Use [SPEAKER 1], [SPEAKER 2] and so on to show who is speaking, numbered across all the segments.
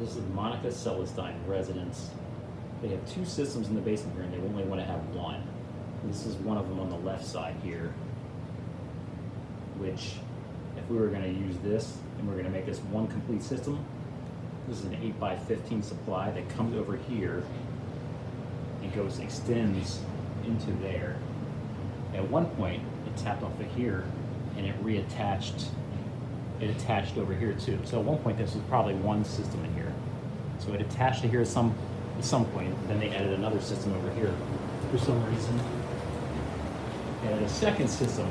[SPEAKER 1] This is Monica Celestine residence. They have two systems in the basement here, and they only want to have one. This is one of them on the left side here, which if we were going to use this and we're going to make this one complete system, this is an 8x15 supply that comes over here and extends into there. At one point, it tapped off of here and it reattached. It attached over here too. So at one point, this was probably one system in here. So it attached to here at some point. Then they added another system over here for some reason. And a second system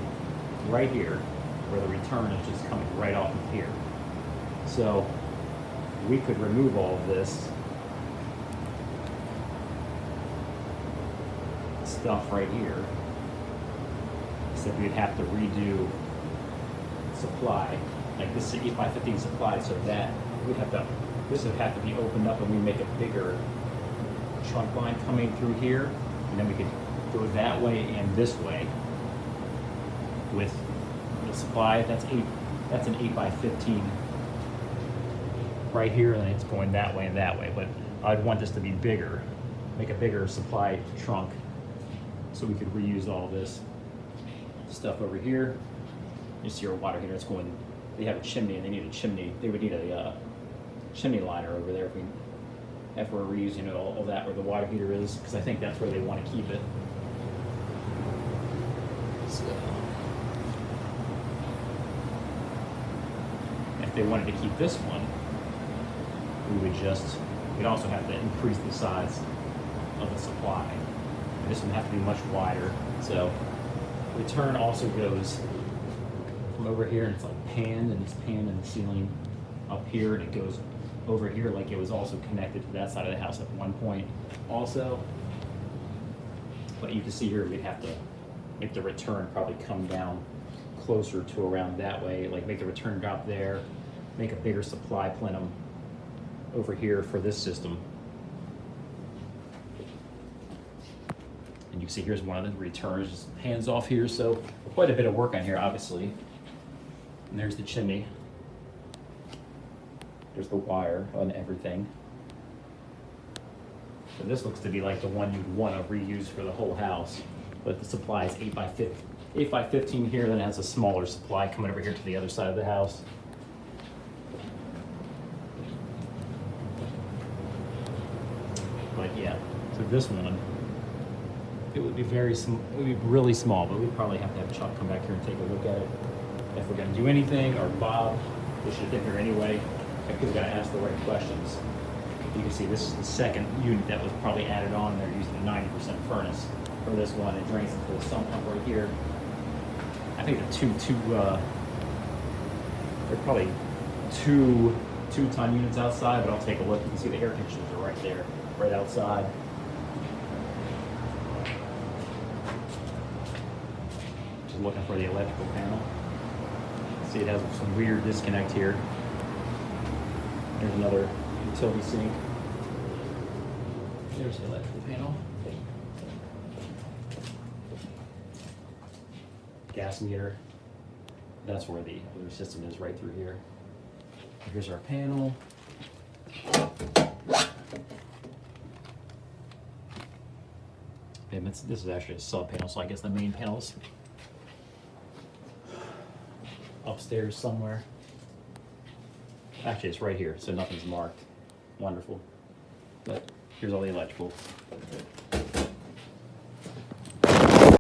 [SPEAKER 1] right here, where the return is just coming right off of here. So we could remove all of this stuff right here, except we'd have to redo supply. Like this is an 8x15 supply, so that this would have to be opened up and we make a bigger trunk line coming through here, and then we could do it that way and this way with the supply. That's an 8x15 right here, and then it's going that way and that way. But I'd want this to be bigger, make a bigger supply trunk, so we could reuse all this stuff over here. You see our water heater, it's going, they have a chimney and they need a chimney. They would need a chimney liner over there if we're reusing all that where the water heater is, because I think that's where they want to keep it. So if they wanted to keep this one, we'd also have to increase the size of the supply. And this one would have to be much wider. So return also goes from over here, and it's like panned, and it's panned in the ceiling up here, and it goes over here like it was also connected to that side of the house at one point also. But you can see here we'd have to make the return probably come down closer to around that way, like make the return drop there, make a bigger supply plenum over here for this system. And you can see here's one of the returns, just hands off here, so quite a bit of work on here obviously. And there's the chimney. There's the wire on everything. So this looks to be like the one you'd want to reuse for the whole house. But the supply is 8x15 here, then it has a smaller supply coming over here to the other side of the house. But yeah, so this one, it would be really small, but we'd probably have to have Chuck come back here and take a look at it if we're going to do anything, or Bob. They should have been here anyway, because we've got to ask the right questions. You can see this is the second unit that was probably added on. They're using a 90% furnace for this one. It drains into the sump pump right here. I think they're probably two-ton units outside, but I'll take a look. You can see the air conditioners are right there, right outside. Just looking for the electrical panel. See, it has some weird disconnect here. There's another utility sink. There's the electrical panel. Gas meter. That's where the other system is, right through here. Here's our panel. And this is actually a sub panel, so I guess the main panel's upstairs somewhere. Actually, it's right here, so nothing's marked. Wonderful. But here's all the electrical.